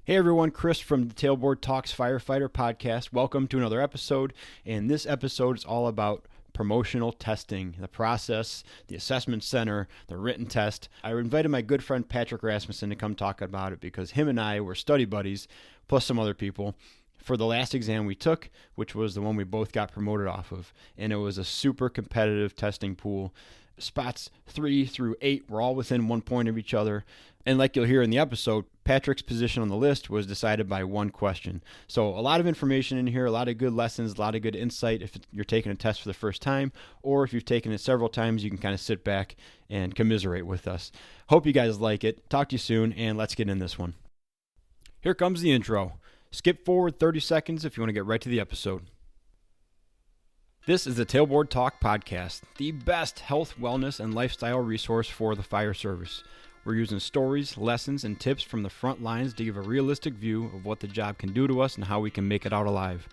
Hey everyone, Chris from the Tailboard Talks Firefighter podcast. Welcome to another episode, and this episode is all about promotional testing, the process, the assessment center, the written test. I invited my good friend Patrick Rasmussen to come talk about it because him and I were study buddies, plus some other people, for the last exam we took, which was the one we both got promoted off of, and it was a super competitive testing pool. Spots 3 through 8 were all within 1 point of each other. And like you'll hear in the episode, Patrick's position on the list was decided by one question. So a lot of information in here, a lot of good lessons, a lot of good insight if you're taking a test for the first time, or if you've taken it several times, you can kind of sit back and commiserate with us. Hope you guys like it. Talk to you soon, and let's get in this one. Here comes the intro. Skip forward 30 seconds if you want to get right to the episode. This is the Tailboard Talk podcast, the best health, wellness, and lifestyle resource for the fire service. We're using stories, lessons, and tips from the front lines to give a realistic view of what the job can do to us and how we can make it out alive.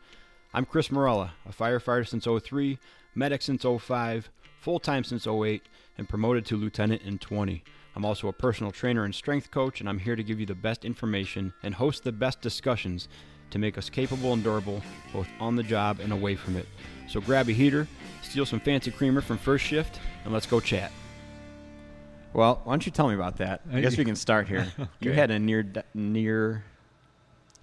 I'm Chris Morella, a firefighter since 03, medic since 05, full-time since 08, and promoted to lieutenant in 20. I'm also a personal trainer and strength coach, and I'm here to give you the best information and host the best discussions to make us capable and durable, both on the job and away from it. So grab a heater, steal some fancy creamer from first shift, and let's go chat. Well, why don't you tell me about that? I guess we can start here. Okay. You had a near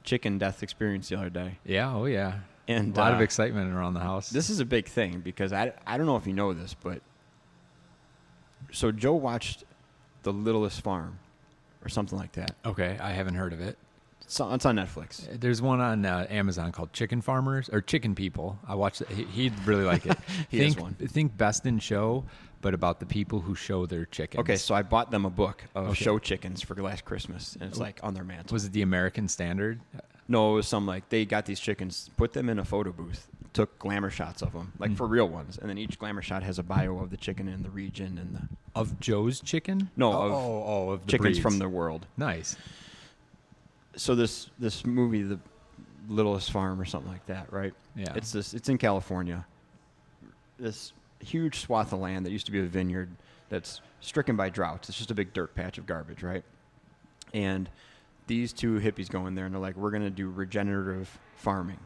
chicken death experience the other day. Yeah, oh yeah. And a lot of excitement around the house. This is a big thing because I don't know if you know this, but so Joe watched The Littlest Farm or something like that. Okay, I haven't heard of it. It's on Netflix. There's one on Amazon called Chicken Farmers or Chicken People. I watched it. He'd really like it. Think Best in Show, but about the people who show their chickens. Okay, so I bought them a book of show chickens for last Christmas, and it's like on their mantle. Was it the American Standard? No, it was some like they got these chickens, put them in a photo booth, took glamour shots of them, like for real ones, and then each glamour shot has a bio of the chicken and the region and the of Joe's chicken. No, of the chickens breeds. from the world. Nice. So this movie, The Littlest Farm or something like that, right? Yeah. It's in California. This huge swath of land that used to be a vineyard that's stricken by droughts. It's just a big dirt patch of garbage, right? And these two hippies go in there and they're like, we're going to do regenerative farming.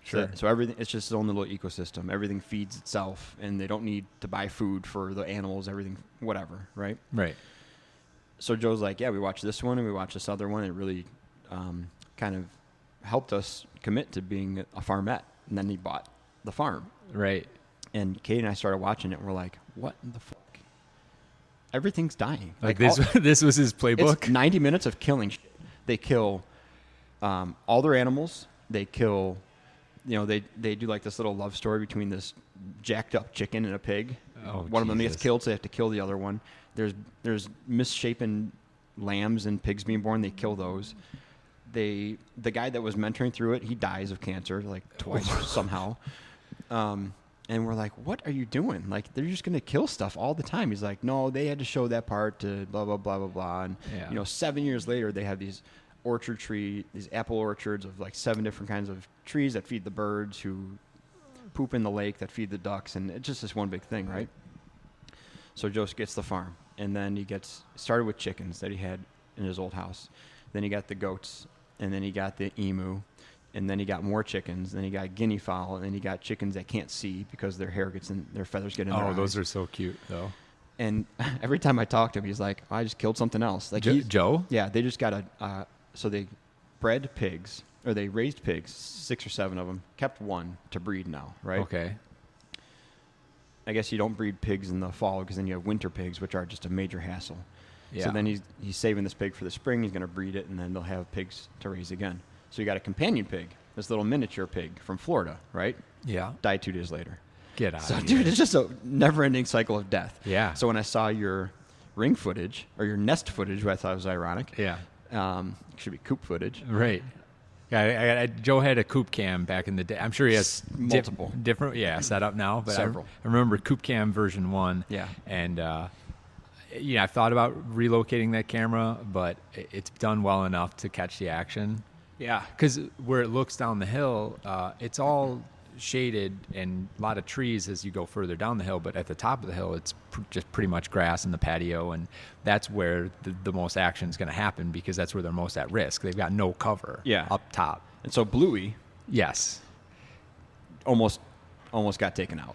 Sure. So everything, it's just its own little ecosystem. Everything feeds itself and they don't need to buy food for the animals, everything, whatever, right? Right. So Joe's like, yeah, we watched this one and we watched this other one. And it really kind of helped us commit to being a farmette. And then he bought the farm. Right. And Kate and I started watching it, and we're like, what in the fuck? Everything's dying. Like this was his playbook? It's 90 minutes of killing shit. They kill all their animals. They kill, they do like this little love story between this jacked up chicken and a pig. Oh, one of them gets killed, so they have to kill the other one. There's misshapen lambs and pigs being born. They kill those. The guy that was mentoring through it, he dies of cancer like twice somehow. And we're like, what are you doing? Like, they're just going to kill stuff all the time. He's like, no, they had to show that part to blah, blah, blah, blah, blah. And, 7 years later, they have these these apple orchards of like 7 different kinds of trees that feed the birds who poop in the lake that feed the ducks. And it's just this one big thing, right? So Joe gets the farm. And then he started with chickens that he had in his old house. Then he got the goats. And then he got the emu. And then he got more chickens. Then he got guinea fowl. And then he got chickens that can't see because their feathers get in their eyes. Oh, those are so cute, though. And every time I talk to him, he's like, I just killed something else. Like Joe? Yeah, they just got so they bred pigs, or they raised pigs, 6 or 7 of them, kept one to breed now, right? Okay. I guess you don't breed pigs in the fall because then you have winter pigs, which are just a major hassle. Yeah. So then he's saving this pig for the spring. He's going to breed it, and then they'll have pigs to raise again. So you got a companion pig, this little miniature pig from Florida, right? Yeah. Died 2 days later. Get out of here. Dude, it's just a never-ending cycle of death. Yeah. So when I saw your ring footage, or your nest footage, which I thought was ironic. Yeah. It should be coop footage. Right. Yeah, Joe had a coop cam back in the day. I'm sure he has multiple different set up now. But several. I remember coop cam version 1. Yeah. And I thought about relocating that camera, but it's done well enough to catch the action. Yeah. Because where it looks down the hill, it's all shaded and a lot of trees as you go further down the hill, but at the top of the hill, it's just pretty much grass in the patio, and that's where the most action is going to happen because that's where they're most at risk. They've got no cover up top. And so Bluey, yes, almost got taken out.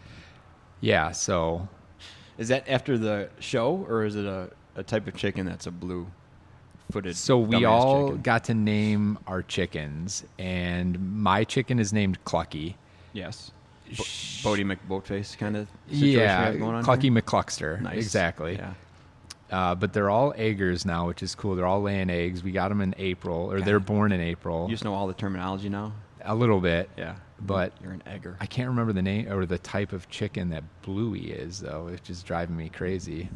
Yeah, so is that after the show, or is it a type of chicken that's a blue-footed? So we all chicken? got to name our chickens, and my chicken is named Clucky. Yes. Bodie McBoatface kind of situation going on. Clucky here? McCluckster. Nice. Exactly. Yeah. But they're all eggers now, which is cool. They're all laying eggs. We got them in April, or they're born in April. You just know all the terminology now? A little bit. Yeah. But you're an egger. I can't remember the name or the type of chicken that Bluey is, though. It's just driving me crazy.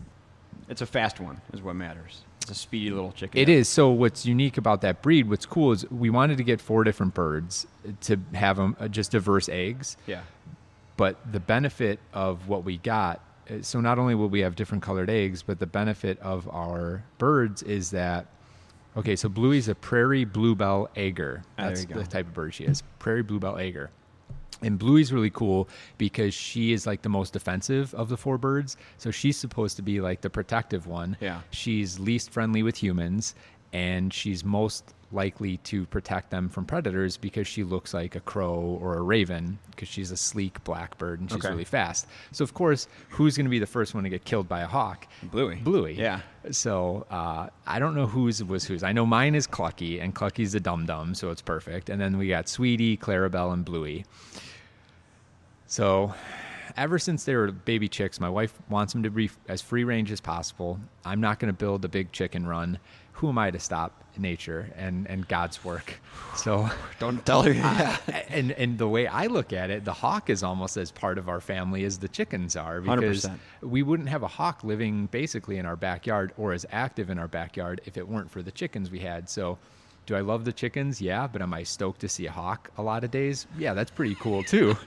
It's a fast one is what matters. It's a speedy little chicken. It is. So what's unique about that breed, what's cool is we wanted to get 4 different birds to have them just diverse eggs. Yeah. But the benefit of what we got, so not only will we have different colored eggs, but the benefit of our birds is that, okay, so Bluey's a prairie bluebell egger. That's the type of bird she is. Prairie bluebell egger. And Bluey's really cool because she is like the most defensive of the 4 birds. So she's supposed to be like the protective one. Yeah. She's least friendly with humans, and she's most likely to protect them from predators because she looks like a crow or a raven because she's a sleek black bird and she's really fast. So, of course, who's going to be the first one to get killed by a hawk? Bluey. Yeah. So I don't know whose was whose. I know mine is Clucky, and Clucky's the dum-dum, so it's perfect. And then we got Sweetie, Clarabelle, and Bluey. So ever since they were baby chicks, my wife wants them to be as free range as possible. I'm not going to build a big chicken run. Who am I to stop nature and God's work? So don't tell her. And the way I look at it, the hawk is almost as part of our family as the chickens are, because 100%. We wouldn't have a hawk living basically in our backyard or as active in our backyard if it weren't for the chickens we had. So do I love the chickens? Yeah. But am I stoked to see a hawk a lot of days? Yeah, that's pretty cool too.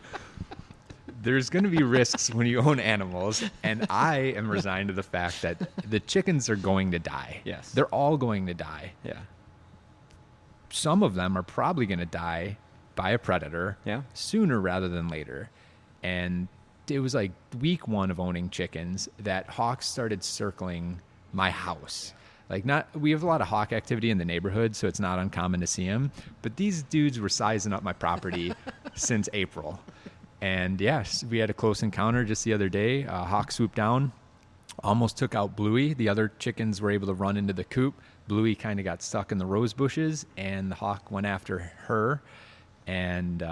There's going to be risks when you own animals, and I am resigned to the fact that the chickens are going to die. Yes. They're all going to die. Yeah. Some of them are probably going to die by a predator sooner rather than later. And it was like week 1 of owning chickens that hawks started circling my house. We have a lot of hawk activity in the neighborhood, so it's not uncommon to see them. But these dudes were sizing up my property since April. And yes, we had a close encounter just the other day. A hawk swooped down, almost took out Bluey. The other chickens were able to run into the coop. Bluey kind of got stuck in the rose bushes, and the hawk went after her. And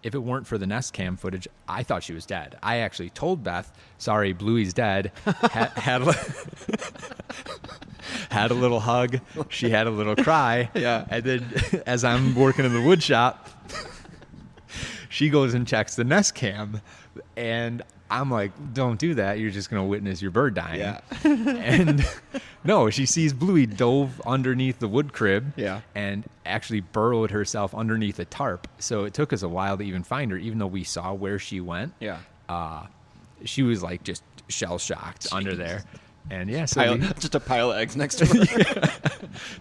if it weren't for the Nest Cam footage, I thought she was dead. I actually told Beth, sorry, Bluey's dead. Had a little hug. She had a little cry. Yeah. And then as I'm working in the wood shop, she goes and checks the Nest Cam, and I'm like, don't do that. You're just going to witness your bird dying. Yeah. And no, she sees Bluey dove underneath the wood crib and actually burrowed herself underneath a tarp. So it took us a while to even find her, even though we saw where she went. Yeah. She was like just shell-shocked under there. And so just a pile of eggs next to her.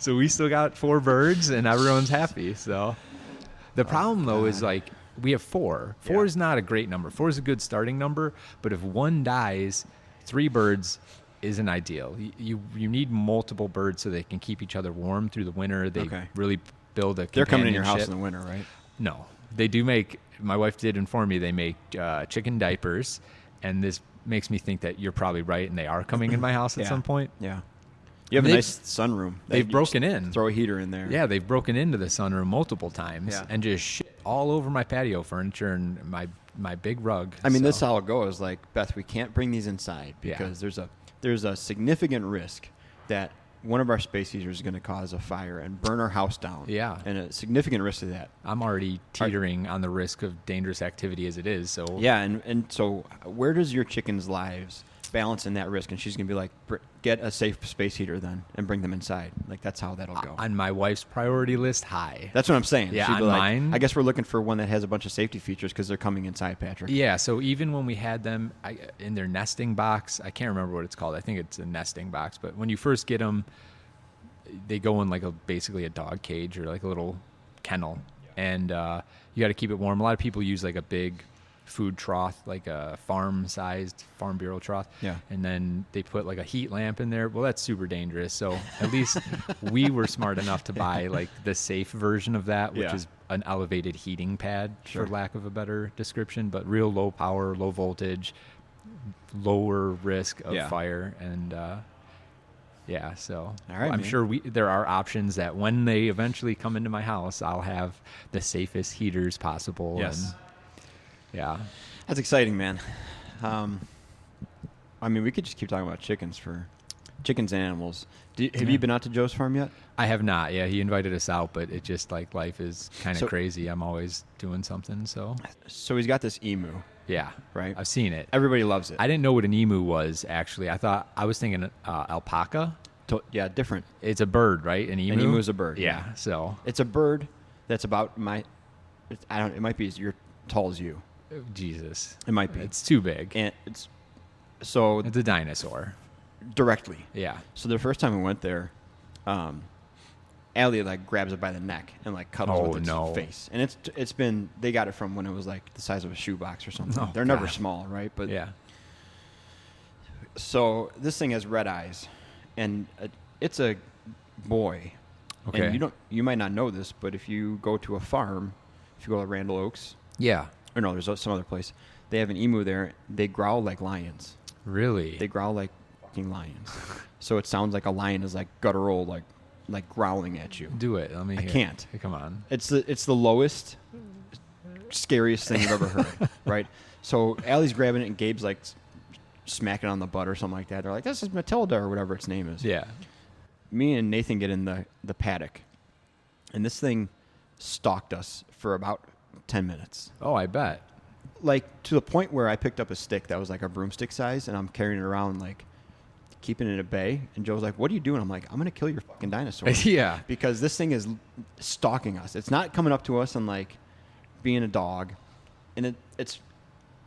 So we still got 4 birds, and everyone's happy. So the problem, though, is like, we have 4. 4 is not a great number. 4 is a good starting number, but if one dies, 3 birds isn't ideal. You need multiple birds so they can keep each other warm through the winter. They really build a companionship. They're coming in your house in the winter, right? No. They do make, my wife did inform me, they make chicken diapers, and this makes me think that you're probably right, and they are coming in my house at some point. Yeah. You have a nice sunroom. They've broken in. Throw a heater in there. Yeah, they've broken into the sunroom multiple times and just shit all over my patio furniture and my big rug. I mean, this is how it goes. Like, Beth, we can't bring these inside because there's a significant risk that one of our space heaters is going to cause a fire and burn our house down. Yeah. And a significant risk to that. I'm already teetering on the risk of dangerous activity as it is. So yeah, and so where does your chickens' lives balance in that risk? And she's going to be like, get a safe space heater then and bring them inside. Like, that's how that'll go. On my wife's priority list, high. That's what I'm saying. Yeah, she'd on be like, mine. I guess we're looking for one that has a bunch of safety features because they're coming inside, Patrick. Yeah, so even when we had them in their nesting box, I can't remember what it's called. I think it's a nesting box. But when you first get them, they go in like basically a dog cage or like a little kennel. And you got to keep it warm. A lot of people use like a big food trough, like a farm-sized Farm Bureau trough. Yeah. And then they put like a heat lamp in there. Well, that's super dangerous. So at least we were smart enough to buy like the safe version of that, which is an elevated heating pad, for lack of a better description, but real low power, low voltage, lower risk of fire. And so all right, I'm sure there are options that when they eventually come into my house, I'll have the safest heaters possible. Yes. And, that's exciting, man. I mean, we could just keep talking about chickens and animals. Have you been out to Joe's farm yet? I have not. Yeah, he invited us out, but it just like life is kind of crazy. I'm always doing something. So he's got this emu. Yeah, right. I've seen it. Everybody loves it. I didn't know what an emu was actually. I was thinking alpaca. Yeah, different. It's a bird, right? An emu. An emu is a bird. Yeah. So it's a bird that's about it might be as tall as you. Jesus. It might be. It's too big. And it's a dinosaur. Directly. Yeah. So the first time we went there, Allie like grabs it by the neck and like cuddles with its face. And it's been, they got it from when it was like the size of a shoebox or something. Oh, They're never small, right? But yeah. So this thing has red eyes, and it's a boy. Okay. And you might not know this, but if you go to a farm, if you go to Randall Oaks, or no, there's some other place, they have an emu there. They growl like lions. Really? They growl like fucking lions. So it sounds like a lion is like guttural, like growling at you. Do it. Let me hear. I can't. Hey, come on. It's the lowest, scariest thing you've ever heard, right? So Allie's grabbing it, and Gabe's like smacking on the butt or something like that. They're like, "This is Matilda," or whatever its name is. Yeah. Me and Nathan get in the paddock, and this thing stalked us for about 10 minutes. Oh, I bet. Like, to the point where I picked up a stick that was like a broomstick size, and I'm carrying it around, like, keeping it at bay. And Joe's like, "What are you doing?" I'm like, "I'm going to kill your fucking dinosaur." Yeah. Because this thing is stalking us. It's not coming up to us and, like, being a dog. And it's,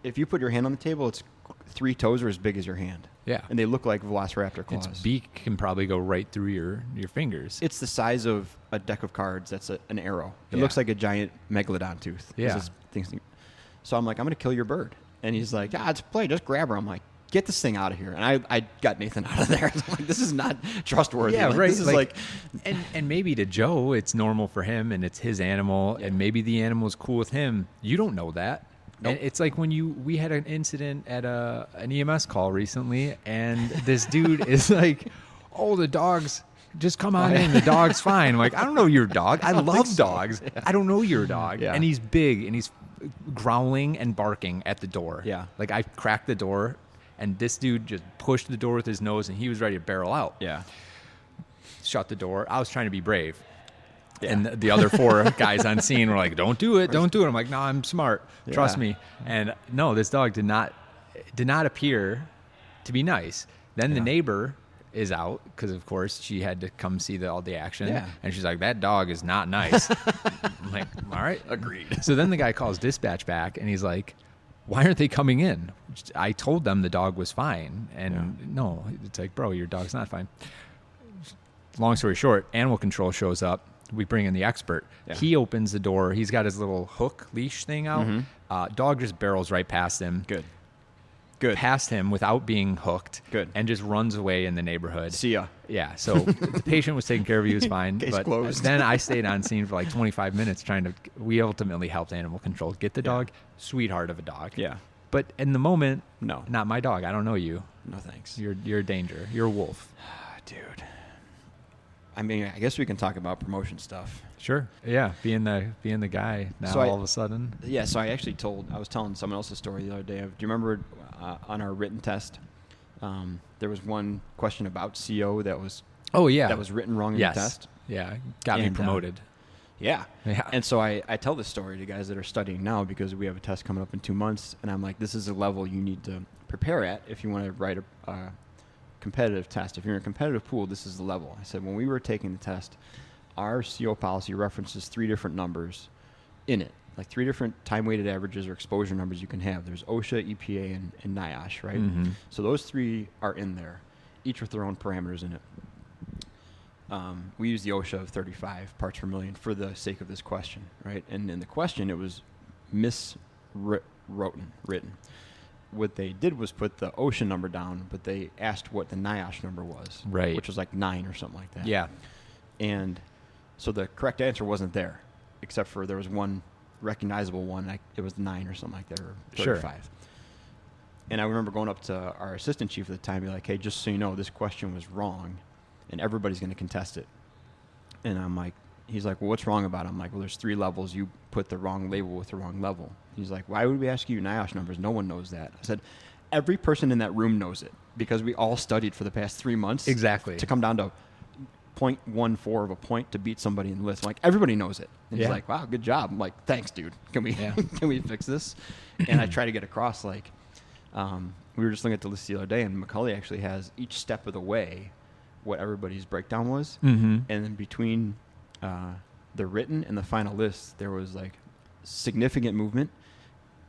if you put your hand on the table, its 3 toes are as big as your hand. Yeah. And they look like velociraptor claws. Its beak can probably go right through your fingers. It's the size of a deck of cards that's an arrow. It looks like a giant megalodon tooth. Yeah. So I'm like, "I'm going to kill your bird." And he's like, "It's play. Just grab her." I'm like, "Get this thing out of here." And I got Nathan out of there. I'm like, "This is not trustworthy." Yeah, right. This is like and maybe to Joe, it's normal for him and it's his animal, and maybe the animal's cool with him. You don't know that. Nope. And it's like when we had an incident at an EMS call recently, and this dude is like, "Oh, the dog's just come on in. The dog's fine." I'm like, "I don't know your dog. I love dogs. Yeah. I don't know your dog." Yeah. And he's big, and he's growling and barking at the door. Yeah. Like I cracked the door, and this dude just pushed the door with his nose, and he was ready to barrel out. Yeah. Shut the door. I was trying to be brave. Yeah. And the other 4 guys on scene were like, "Don't do it. Don't do it." I'm like, "No, I'm smart. Trust me." And no, this dog did not appear to be nice. Then the neighbor is out because, of course, she had to come see all the action. Yeah. And she's like, "That dog is not nice." I'm like, "All right. Agreed." So then the guy calls dispatch back, and he's like, "Why aren't they coming in? I told them the dog was fine." And no, it's like, "Bro, your dog's not fine." Long story short, animal control shows up. We bring in the expert. Yeah. He opens the door. He's got his little hook leash thing out. Mm-hmm. Dog just barrels right past him. Good. Past him without being hooked. Good. And just runs away in the neighborhood. See ya. Yeah. So the patient was taken care of. He was fine. Case but closed. Then I stayed on scene for like 25 minutes we ultimately helped animal control get the dog. Sweetheart of a dog. Yeah. But in the moment, no, not my dog. I don't know you. No thanks. You're a danger. You're a wolf. Dude. I mean, I guess we can talk about promotion stuff. Sure. Yeah, being the guy now all of a sudden. Yeah, so I was telling someone else's story the other day. Do you remember on our written test, there was one question about CO that was that was written wrong in the test? Yeah, got me promoted. Yeah. And so I tell this story to guys that are studying now because we have a test coming up in 2 months, and I'm like, this is a level you need to prepare at if you want to write a competitive test. If you're in a competitive pool, this is the level. I said, when we were taking the test, our CO policy references 3 different numbers in it, like 3 different time-weighted averages or exposure numbers you can have. There's OSHA, EPA, and NIOSH, right? Mm-hmm. So those 3 are in there, each with their own parameters in it. We use the OSHA of 35 parts per million for the sake of this question, right? And in the question, it was written. What they did was put the ocean number down, but they asked what the NIOSH number was, right? Which was like 9 or something like that. Yeah. And so the correct answer wasn't there, except for there was one recognizable one. It was 9 or something like that, or 35. Sure. And I remember going up to our assistant chief at the time and be like, hey, just so you know, this question was wrong, and everybody's going to contest it. And I'm like, he's like, well, what's wrong about it? I'm like, well, there's 3 levels. You put the wrong label with the wrong level. He's like, why would we ask you NIOSH numbers? No one knows that. I said, every person in that room knows it because we all studied for the past 3 months. Exactly. To come down to 0.14 of a point to beat somebody in the list. I'm like, everybody knows it. And he's like, wow, good job. I'm like, thanks, dude. Can we can we fix this? And I try to get across, like, we were just looking at the list the other day, and Macaulay actually has each step of the way what everybody's breakdown was. Mm-hmm. And then between the written and the final list, there was like significant movement,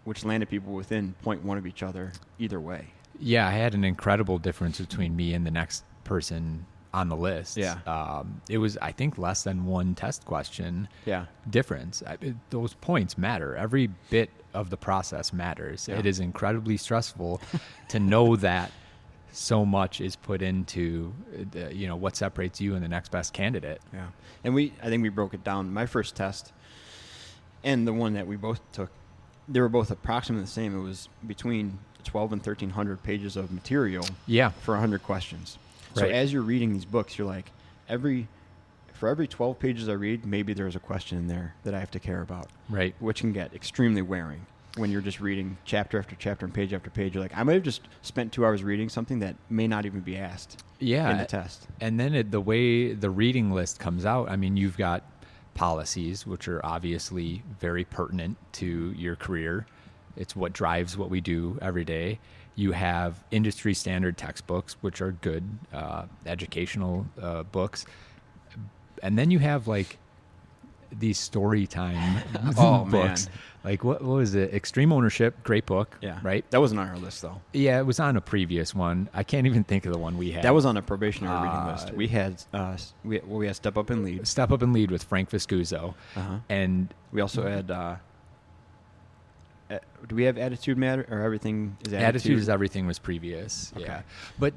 which landed people within 0.1 of each other either way. Yeah, I had an incredible difference between me and the next person on the list. Yeah. It was, I think, less than one test question difference. Those points matter. Every bit of the process matters. Yeah. It is incredibly stressful to know that so much is put into what separates you and the next best candidate. Yeah. And I think we broke it down. My first test and the one that we both took, they were both approximately the same. It was between 12 and 1,300 pages of material for 100 questions. So as you're reading these books, you're like, for every 12 pages I read, maybe there's a question in there that I have to care about. Right. Which can get extremely wearing when you're just reading chapter after chapter and page after page. You're like, I might have just spent 2 hours reading something that may not even be asked in the test. And then the way the reading list comes out, I mean, you've got policies, which are obviously very pertinent to your career. It's what drives what we do every day. You have industry standard textbooks, which are good educational books. And then you have like these story time books. Man. Like what was it? Extreme Ownership, great book. Yeah. Right? That wasn't on our list though. Yeah, it was on a previous one. I can't even think of the one we had. That was on a probationary reading list. We had we had Step Up and Lead. Step Up and Lead with Frank Viscuso. And we also had do we have Attitude Matter or Everything is Attitude? Attitude is Everything was previous. Okay. Yeah. But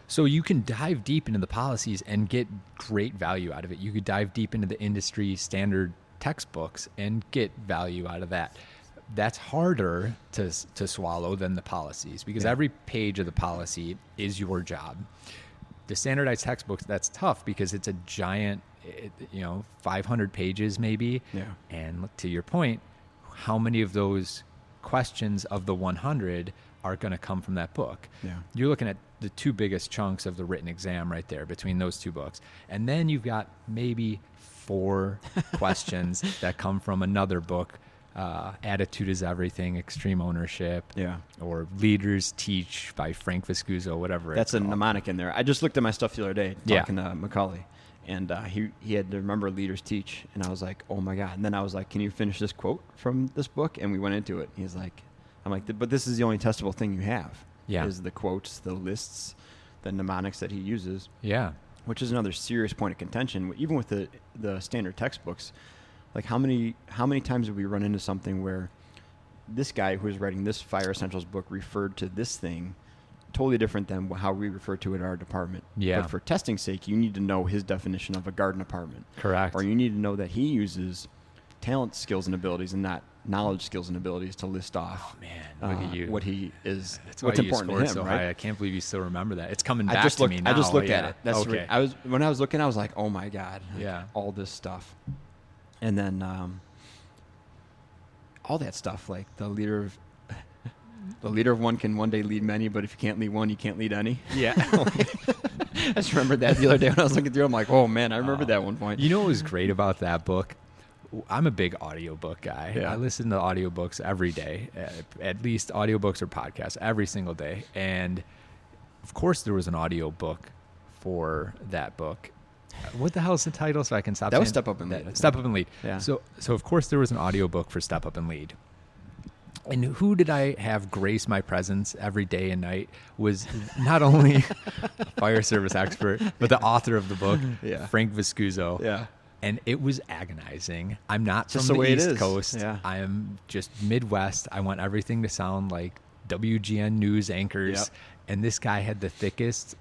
so you can dive deep into the policies and get great value out of it. You could dive deep into the industry standard textbooks and get value out of that. That's harder to swallow than the policies because every page of the policy is your job. The standardized textbooks, that's tough because it's a giant, 500 pages maybe. Yeah. And to your point, how many of those questions of the 100 are going to come from that book? Yeah. You're looking at the 2 biggest chunks of the written exam right there between those 2 books. And then you've got maybe 4 questions that come from another book, Attitude is Everything, Extreme Ownership, or Leaders Teach by Frank Viscuso, whatever. That's a mnemonic in there. I just looked at my stuff the other day talking to Macaulay, and he had to remember Leaders Teach, and I was like, oh my God. And then I was like, can you finish this quote from this book? And we went into it. He's like, I'm like, but this is the only testable thing you have. Yeah. Is the quotes, the lists, the mnemonics that he uses. Yeah. Which is another serious point of contention. Even with the standard textbooks, like how many times have we run into something where this guy who is writing this Fire Essentials book referred to this thing totally different than how we refer to it in our department. Yeah. But for testing's sake, you need to know his definition of a garden apartment. Correct. Or you need to know that he uses talent, skills, and abilities and not knowledge, skills, and abilities to list off. Oh man, look at you. What he is. That's what's important to him, so right? high. I can't believe you still remember that. It's coming back to me now. I just looked at it. That's okay. When I was looking, I was like, oh my God. Yeah. All this stuff. And then all that stuff, like the leader of one can one day lead many, but if you can't lead one, you can't lead any. Yeah. I just remembered that the other day when I was looking through. I'm like, oh man, I remember that one point. You know what was great about that book? I'm a big audiobook guy. Yeah. I listen to audiobooks every day, at least audiobooks or podcasts every single day. And of course there was an audiobook for that book. What the hell is the title so I can stop that saying was Step Up and Lead. Step Up and Lead. Yeah. So of course there was an audiobook for Step Up and Lead. And who did I have grace my presence every day and night was not only a fire service expert, but the author of the book, Frank Viscuso. Yeah. And it was agonizing. I'm not Just from the the way it East is. Coast. Yeah. I am just Midwest. I want everything to sound like WGN news anchors. Yep. And this guy had the thickest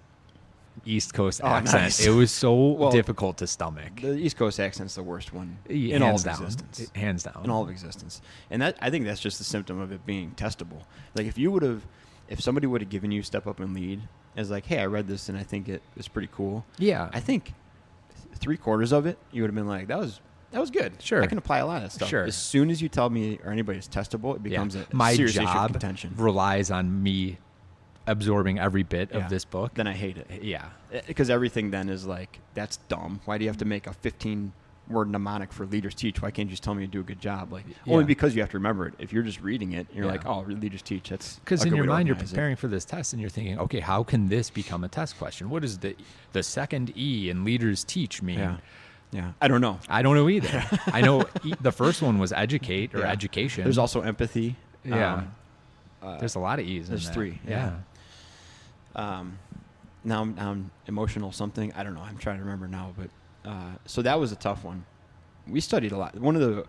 East Coast accent. Nice. It was so difficult to stomach. The East Coast accent's the worst one in all of existence. Hands down. In all of existence. And I think that's just a symptom of it being testable. Like if somebody would have given you Step Up and Lead as like, hey, I read this and I think it was pretty cool. Yeah. I think 3/4 of it, you would have been like, that was good. Sure. I can apply a lot of that stuff. Sure. As soon as you tell me or anybody it's testable, it becomes a my serious issue of job contention. relies on me absorbing every bit of this book. Then I hate it. Yeah. Because everything then is like, that's dumb. Why do you have to make a 15-word mnemonic for leaders teach? Why can't you just tell me to do a good job? Like only because you have to remember it. If you're just reading it, you're like, oh, leaders teach. That's because in your mind you're preparing for this test and you're thinking, okay, how can this become a test question? What does the second E in leaders teach mean? Yeah, I don't know. I don't know either. I know the first one was educate or education. There's also empathy. Yeah. There's a lot of E's. There's in 3. Yeah. Now I'm emotional something. I don't know. I'm trying to remember now. But so that was a tough one. We studied a lot. One of the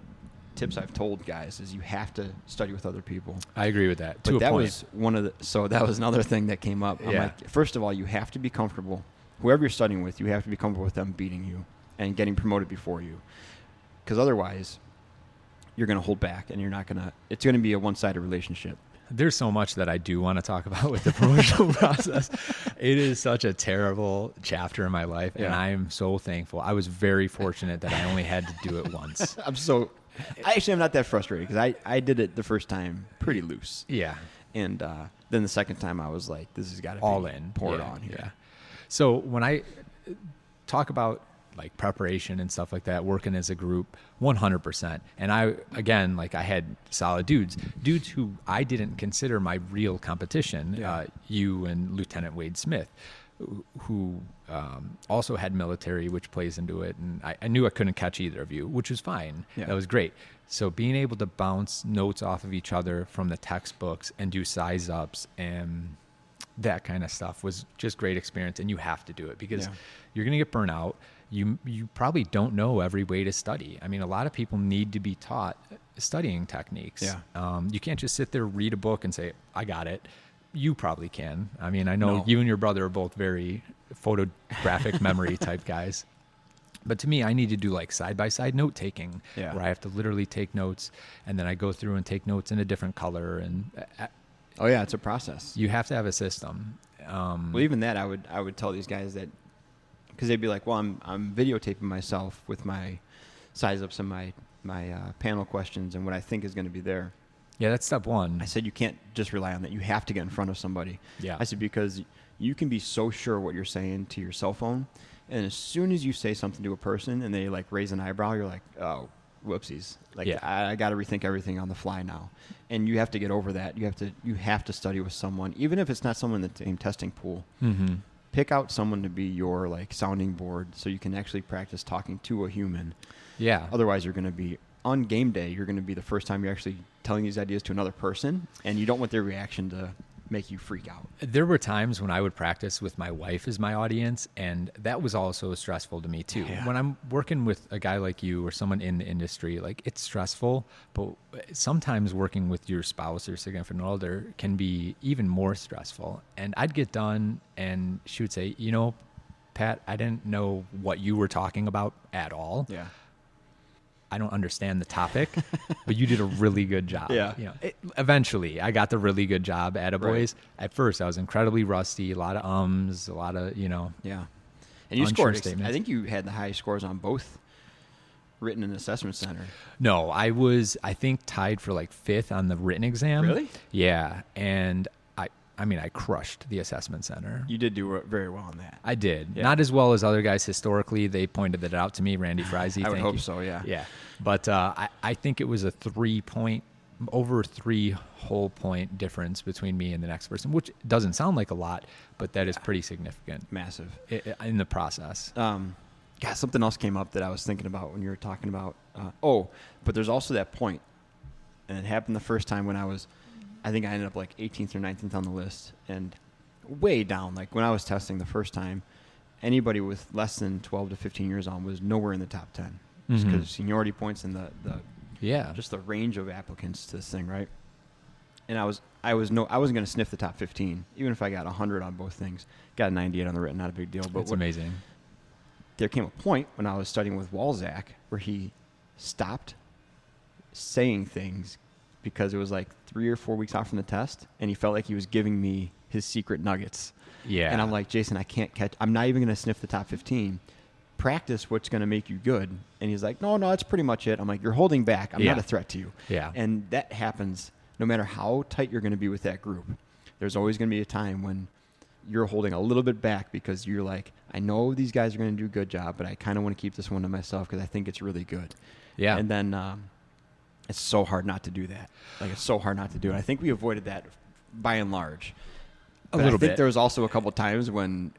tips I've told guys is you have to study with other people. I agree with that. But to a that point. was one of the. So that was another thing that came up. I'm Yeah. like, first of all, you have to be comfortable. Whoever you're studying with, you have to be comfortable with them beating you and getting promoted before you, because otherwise, you're going to hold back and you're not going to. It's going to be a one-sided relationship. There's so much that I do want to talk about with the promotional process. It is such a terrible chapter in my life, and I am so thankful. I was very fortunate that I only had to do it once. I'm not that frustrated because I did it the first time pretty loose. Yeah. And then the second time I was like, this has got to be all in. Pour it on here. Yeah. So when I talk about like preparation and stuff like that, working as a group, 100%. And I had solid dudes who I didn't consider my real competition. Yeah. You and Lieutenant Wade Smith, who also had military, which plays into it. And I knew I couldn't catch either of you, which was fine. Yeah. That was great. So being able to bounce notes off of each other from the textbooks and do size ups and that kind of stuff was just great experience. And you have to do it because you're going to get burnt out. You probably don't know every way to study. I mean, a lot of people need to be taught studying techniques. Yeah. You can't just sit there, read a book and say, I got it. You probably can. I mean, I know you and your brother are both very photographic memory type guys. But to me, I need to do like side-by-side note taking where I have to literally take notes and then I go through and take notes in a different color. And it's a process. You have to have a system. Well, even that, I would tell these guys that, because they'd be like, well, I'm videotaping myself with my size ups and my panel questions and what I think is going to be there. Yeah, that's step one. I said you can't just rely on that. You have to get in front of somebody. Yeah. I said because you can be so sure what you're saying to your cell phone, and as soon as you say something to a person and they like raise an eyebrow, you're like, oh, whoopsies. Like I got to rethink everything on the fly now. And you have to get over that. You have to study with someone, even if it's not someone in the same testing pool. Mm-hmm. Pick out someone to be your like sounding board so you can actually practice talking to a human. Yeah. Otherwise, you're going to be on game day. You're going to be the first time you're actually telling these ideas to another person, and you don't want their reaction to make you freak out. There were times when I would practice with my wife as my audience, and that was also stressful to me too. Yeah. When I'm working with a guy like you or someone in the industry, like it's stressful, but sometimes working with your spouse or significant other can be even more stressful. And I'd get done and she would say, you know, Pat, I didn't know what you were talking about at all. Yeah. I don't understand the topic, but you did a really good job. Yeah. You know, eventually, I got the really good job at attaboys. Right. At first, I was incredibly rusty, a lot of a lot of, Yeah. And you unsure scored, statements. I think you had the highest scores on both written and assessment center. No, I was, I think, tied for like 5th on the written exam. Really? Yeah. And I crushed the assessment center. You did do very well on that. I did. Yeah. Not as well as other guys historically. They pointed that out to me, Randy Friese. I would hope you. so, yeah. Yeah. But I think it was a 3 whole point difference between me and the next person, which doesn't sound like a lot, but that is pretty significant. Massive. In the process. God, something else came up that I was thinking about when you were talking about, but there's also that point, and it happened the first time when I think I ended up like 18th or 19th on the list and way down. Like when I was testing the first time, anybody with less than 12 to 15 years on was nowhere in the top 10 just because of seniority points and just the range of applicants to this thing, right? And I wasn't going to sniff the top 15, even if I got 100 on both things. Got a 98 on the written, not a big deal. But it's amazing. There came a point when I was studying with Walzak where he stopped saying things because it was like 3 or 4 weeks out from the test, and he felt like he was giving me his secret nuggets. Yeah. And I'm like, Jason, I'm not even going to sniff the top 15. Practice what's going to make you good. And he's like, no, that's pretty much it. I'm like, you're holding back. I'm not a threat to you. Yeah. And that happens no matter how tight you're going to be with that group. There's always going to be a time when you're holding a little bit back because you're like, I know these guys are going to do a good job, but I kind of want to keep this one to myself because I think it's really good. Yeah. And then it's so hard not to do that. Like, it's so hard not to do it. I think we avoided that by and large. But I think there was also a couple times when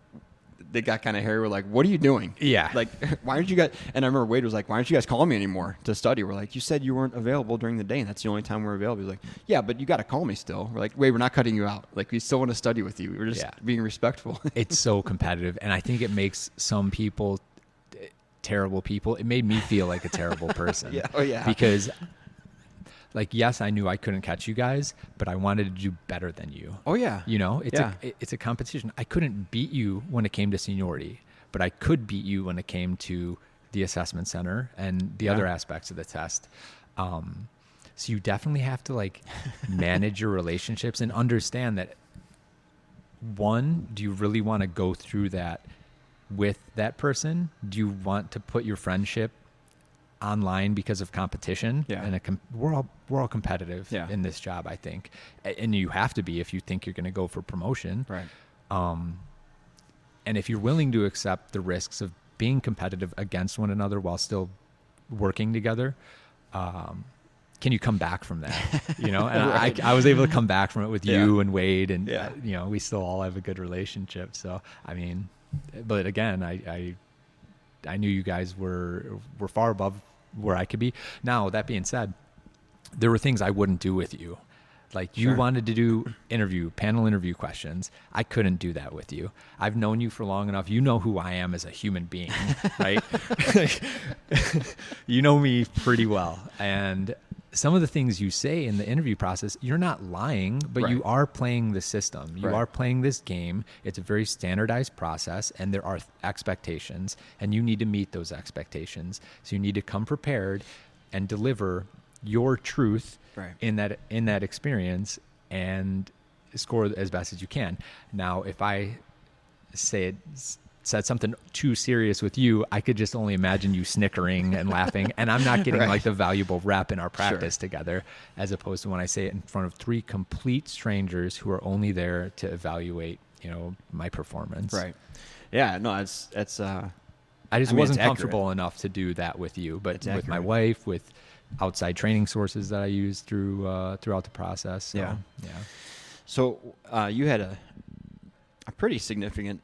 they got kind of hairy. We're like, what are you doing? Yeah. Like, why aren't you guys? And I remember Wade was like, why aren't you guys calling me anymore to study? We're like, you said you weren't available during the day, and that's the only time we're available. He's like, yeah, but you got to call me still. We're like, Wade, we're not cutting you out. Like, we still want to study with you. We're just being respectful. It's so competitive, and I think it makes some people terrible people. It made me feel like a terrible person. Yeah. Oh, yeah. Because, like, yes, I knew I couldn't catch you guys, but I wanted to do better than you. Oh, yeah. You know, it's a competition. I couldn't beat you when it came to seniority, but I could beat you when it came to the assessment center and the other aspects of the test. So you definitely have to, like, manage your relationships and understand that, one, do you really want to go through that with that person? Do you want to put your friendship online because of competition? And we're all competitive in this job, I think, and you have to be if you think you're going to go for promotion, right? And if you're willing to accept the risks of being competitive against one another while still working together, can you come back from that? You know, and right. I was able to come back from it with you and Wade, and you know, we still all have a good relationship. So I mean, but again, I knew you guys were far above where I could be. Now, that being said, there were things I wouldn't do with you. Like, you wanted to do panel interview questions. I couldn't do that with you. I've known you for long enough. You know who I am as a human being, right? You know me pretty well. And some of the things you say in the interview process, you're not lying, but you are playing the system. You are playing this game. It's a very standardized process, and there are expectations, and you need to meet those expectations. So you need to come prepared and deliver your truth in that experience and score as best as you can. Now, if I said something too serious with you, I could just only imagine you snickering and laughing, and I'm not getting like the valuable rep in our practice together, as opposed to when I say it in front of 3 complete strangers who are only there to evaluate, you know, my performance. Right. Yeah. No, it's. I just wasn't comfortable enough to do that with you, but with my wife, with outside training sources that I used throughout the process. So, yeah. So you had a pretty significant.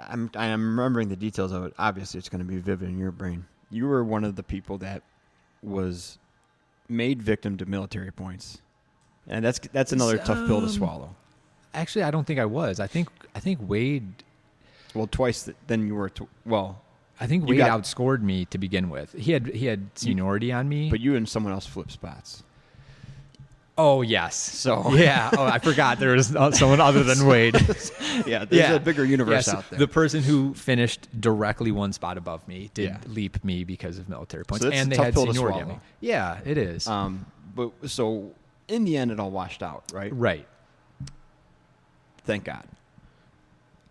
I'm remembering the details of it. Obviously, it's going to be vivid in your brain. You were one of the people that was made victim to military points, and that's another tough pill to swallow. Actually, I don't think I was. I think Wade. Well, twice. Then you were. I think Wade outscored me to begin with. He had seniority on me, but you and someone else flipped spots. Oh, yes. So yeah. Oh, I forgot there was someone other than Wade. There's a bigger universe out there. The person who finished directly one spot above me did leap me because of military points, and they had seniority on me. Yeah, it is. But so in the end, it all washed out, right? Right. Thank God.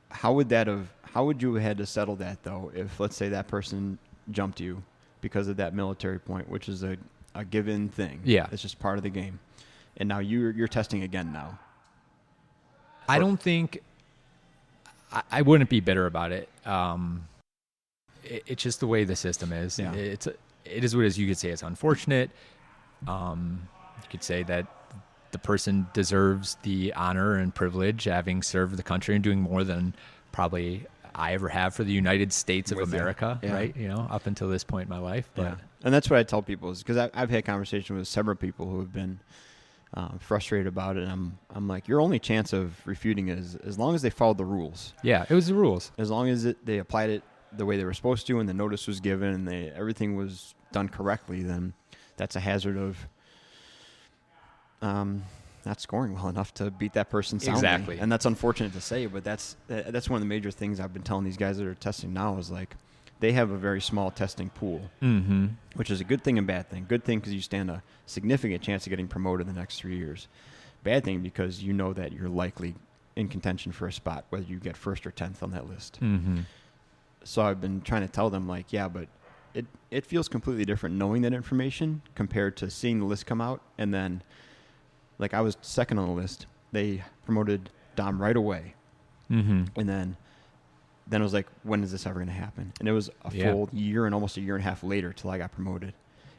How would you have had to settle that, though, if, let's say, that person jumped you because of that military point, which is a given thing. Yeah. It's just part of the game. And now you're testing again now. I don't think I wouldn't be bitter about it. It's just the way the system is. Yeah. It is what it is. You could say it's unfortunate. You could say that the person deserves the honor and privilege having served the country and doing more than probably I ever have for the United States of America, right? You know, up until this point in my life. But and that's what I tell people is because I've had conversations with several people who have been frustrated about it. And I'm like, your only chance of refuting it is as long as they followed the rules. Yeah, it was the rules. As long as they applied it the way they were supposed to, and the notice was given, and everything was done correctly, then that's a hazard of not scoring well enough to beat that person soundly. Exactly. And that's unfortunate to say, but that's one of the major things I've been telling these guys that are testing now is like they have a very small testing pool, which is a good thing and bad thing. Good thing because you stand a significant chance of getting promoted in the next 3 years. Bad thing because you know that you're likely in contention for a spot, whether you get 1st or 10th on that list. So I've been trying to tell them, like, yeah, but it feels completely different knowing that information compared to seeing the list come out. And then, like, I was second on the list. They promoted Dom right away. And then it was like, when is this ever going to happen? And it was a full year and almost a year and a half later till I got promoted.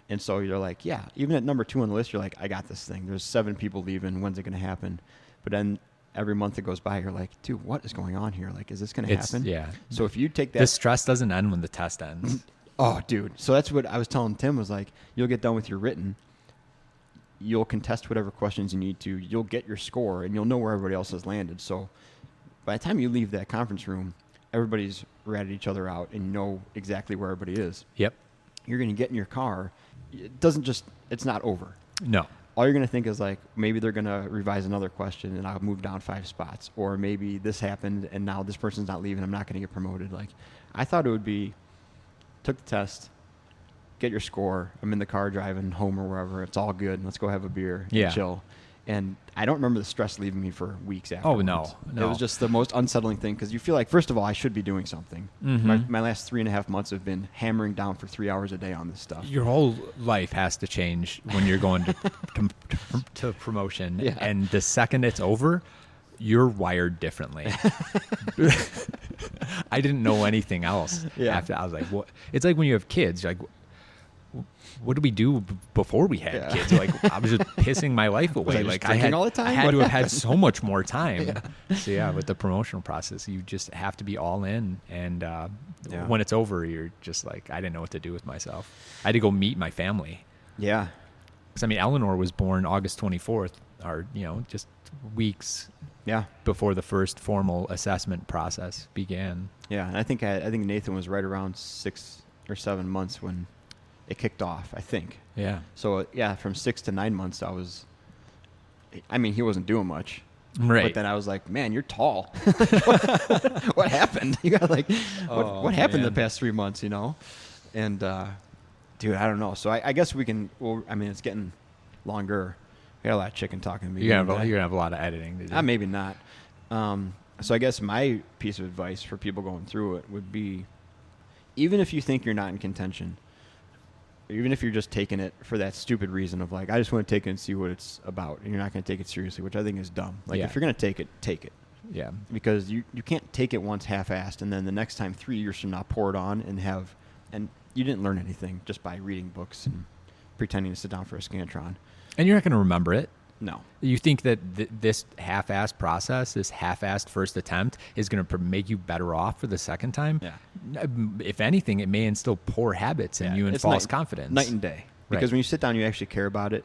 And so you're like, yeah, even at number 2 on the list, you're like, I got this thing. There's 7 people leaving. When's it going to happen? But then every month that goes by, you're like, dude, what is going on here? Like, is this going to happen? Yeah. So if you take that... The stress doesn't end when the test ends. Oh, dude. So that's what I was telling Tim was like, you'll get done with your written. You'll contest whatever questions you need to. You'll get your score, and you'll know where everybody else has landed. So by the time you leave that conference room, everybody's ratted each other out and you know exactly where everybody is. Yep. You're going to get in your car. It's not over. No. All you're going to think is like, maybe they're going to revise another question and I'll move down 5 spots. Or maybe this happened and now this person's not leaving. I'm not going to get promoted. Like, I thought it would be, took the test, get your score. I'm in the car driving home or wherever. It's all good. Let's go have a beer and chill. And I don't remember the stress leaving me for weeks after. Oh, no. It was just the most unsettling thing because you feel like, first of all, I should be doing something. My last 3.5 months have been hammering down for 3 hours a day on this stuff. Your whole life has to change when you're going to promotion. Yeah. And the second it's over, you're wired differently. I didn't know anything else. Yeah. After I was like, what? It's like when you have kids, you're like, what did we do before we had kids? Like, I was just pissing my life away. Like I had all the time? I had to have had so much more time. So with the promotional process, you just have to be all in. And when it's over, you're just like, I didn't know what to do with myself. I had to go meet my family. Yeah. Because I mean, Eleanor was born August 24th, or just weeks before the first formal assessment process began. Yeah, and I think Nathan was right around 6 or 7 months when it kicked off, I think. Yeah. So, from 6 to 9 months, he wasn't doing much. Right. But then I was like, man, you're tall. What happened? You got what happened the past 3 months, And, dude, I don't know. So I guess it's getting longer. We got a lot of chicken talking to me. You're going to have a lot of editing to do. Maybe not. So I guess my piece of advice for people going through it would be, even if you think you're not in contention, even if you're just taking it for that stupid reason of like, I just want to take it and see what it's about, and you're not going to take it seriously, which I think is dumb. Like, if you're going to take it, take it. Yeah. Because you can't take it once half-assed and then the next time 3 years from now pour it on and you didn't learn anything just by reading books and pretending to sit down for a Scantron. And you're not going to remember it. No. You think that this half-assed process, this half-assed first attempt, is going to make you better off for the second time? Yeah. If anything, it may instill poor habits in you and false confidence. Night and day. Because when you sit down, you actually care about it.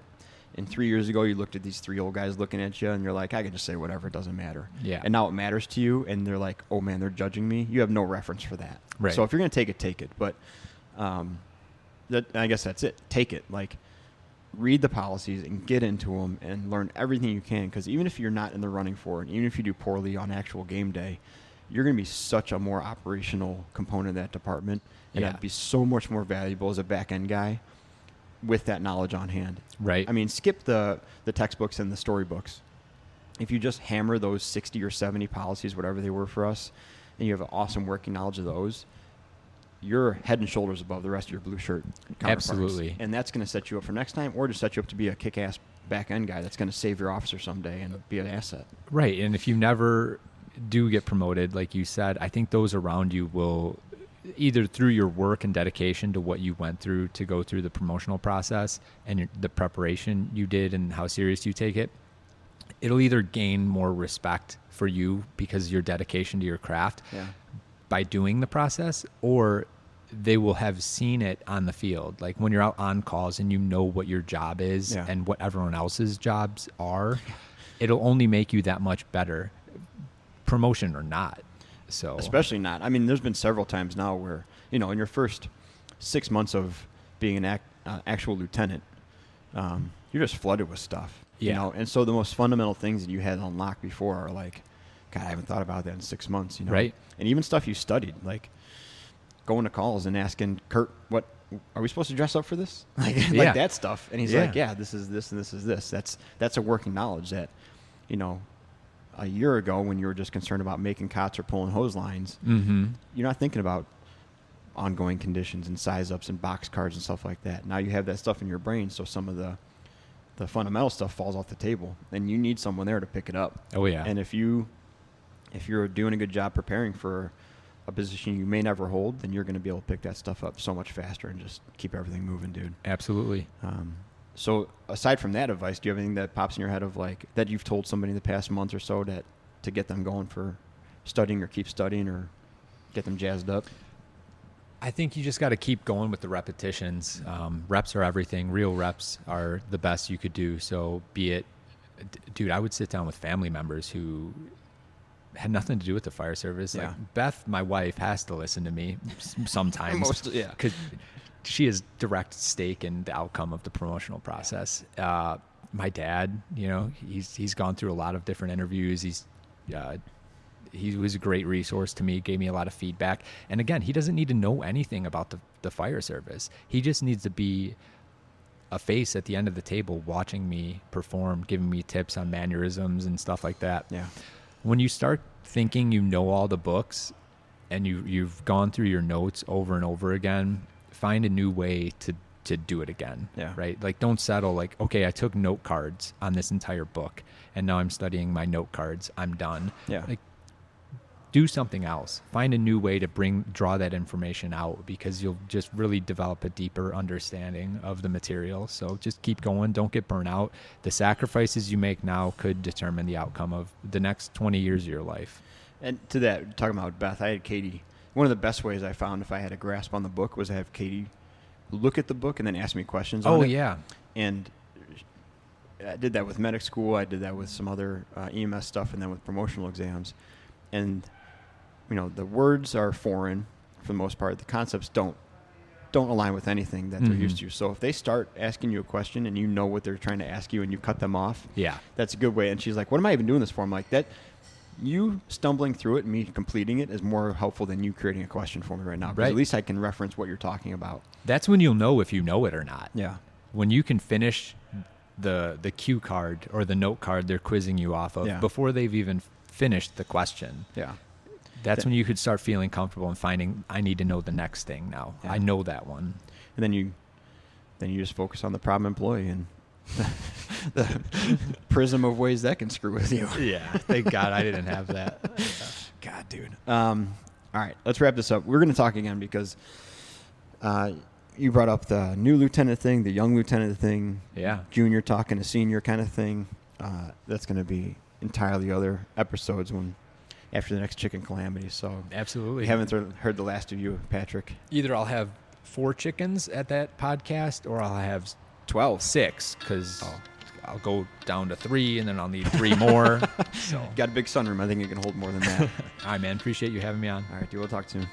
And 3 years ago, you looked at these 3 old guys looking at you, and you're like, I can just say whatever. It doesn't matter. Yeah. And now it matters to you, and they're like, oh, man, they're judging me. You have no reference for that. Right. So if you're going to take it, take it. But I guess that's it. Take it. Like, read the policies and get into them and learn everything you can, because even if you're not in the running for it, even if you do poorly on actual game day, you're going to be such a more operational component of that department, and that'd be so much more valuable as a back-end guy with that knowledge on hand. Right. I mean, skip the textbooks and the storybooks. If you just hammer those 60 or 70 policies, whatever they were for us, and you have an awesome working knowledge of those, you're head and shoulders above the rest of your blue shirt counterparts. Absolutely. And that's going to set you up for next time, or just set you up to be a kick-ass back-end guy that's going to save your officer someday and be an asset. Right. And if you never do get promoted, like you said, I think those around you will, either through your work and dedication to what you went through to go through the promotional process and the preparation you did and how serious you take it, it'll either gain more respect for you because of your dedication to your craft by doing the process, or they will have seen it on the field. Like when you're out on calls and you know what your job is and what everyone else's jobs are, it'll only make you that much better, promotion or not. So especially not. I mean, there's been several times now where, in your first 6 months of being an actual lieutenant, you're just flooded with stuff. And so the most fundamental things that you had unlocked before are like, God, I haven't thought about that in 6 months. Right. And even stuff you studied, like going to calls and asking Kurt, what are we supposed to dress up for this? Like that stuff. And he's like, yeah, this is this and this is this. That's a working knowledge that, a year ago when you were just concerned about making cots or pulling hose lines, you're not thinking about ongoing conditions and size ups and box cards and stuff like that. Now you have that stuff in your brain, so some of the fundamental stuff falls off the table, and you need someone there to pick it up. Oh yeah. And if you're doing a good job preparing for a position you may never hold, then you're going to be able to pick that stuff up so much faster and just keep everything moving, dude. Absolutely. So aside from that advice, do you have anything that pops in your head of like that you've told somebody in the past month or so to get them going for studying or keep studying or get them jazzed up? I think you just got to keep going with the repetitions. Reps are everything. Real reps are the best you could do. So be it, dude, I would sit down with family members who had nothing to do with the fire service. Yeah. Like Beth, my wife, has to listen to me sometimes. Because she has direct stake in the outcome of the promotional process. My dad, he's gone through a lot of different interviews. He was a great resource to me, gave me a lot of feedback. And again, he doesn't need to know anything about the fire service. He just needs to be a face at the end of the table watching me perform, giving me tips on mannerisms and stuff like that. Yeah. When you start thinking you know all the books and you've gone through your notes over and over again, find a new way to do it again. Yeah. Right? Like don't settle like, okay, I took note cards on this entire book and now I'm studying my note cards. I'm done. Yeah. Like do something else. Find a new way to draw that information out, because you'll just really develop a deeper understanding of the material. So just keep going. Don't get burnt out. The sacrifices you make now could determine the outcome of the next 20 years of your life. And to that, talking about Beth, I had Katie. One of the best ways I found if I had a grasp on the book was to have Katie look at the book and then ask me questions on it. Oh, yeah. And I did that with medic school. I did that with some other EMS stuff, and then with promotional exams. And the words are foreign for the most part. The concepts don't align with anything that they're used to. So if they start asking you a question and you know what they're trying to ask you and you cut them off, that's a good way. And she's like, what am I even doing this for? I'm like, that you stumbling through it and me completing it is more helpful than you creating a question for me right now. Because at least I can reference what you're talking about. That's when you'll know if you know it or not. Yeah. When you can finish the cue card or the note card they're quizzing you off of before they've even finished the question. Yeah. That's when you could start feeling comfortable and finding, I need to know the next thing now. Yeah. I know that one. And then you just focus on the problem employee and the prism of ways that can screw with you. Yeah. Thank God I didn't have that. God, dude. All right, let's wrap this up. We're going to talk again because you brought up the new lieutenant thing, the young lieutenant thing, junior talking to senior kind of thing. That's going to be entirely other episodes after the next chicken calamity. So absolutely. We haven't heard the last of you, Patrick. Either I'll have 4 chickens at that podcast or I'll have 6 because I'll go down to 3 and then I'll need 3 more. So got a big sunroom. I think it can hold more than that. All right, man. Appreciate you having me on. All right, dude. We'll talk soon.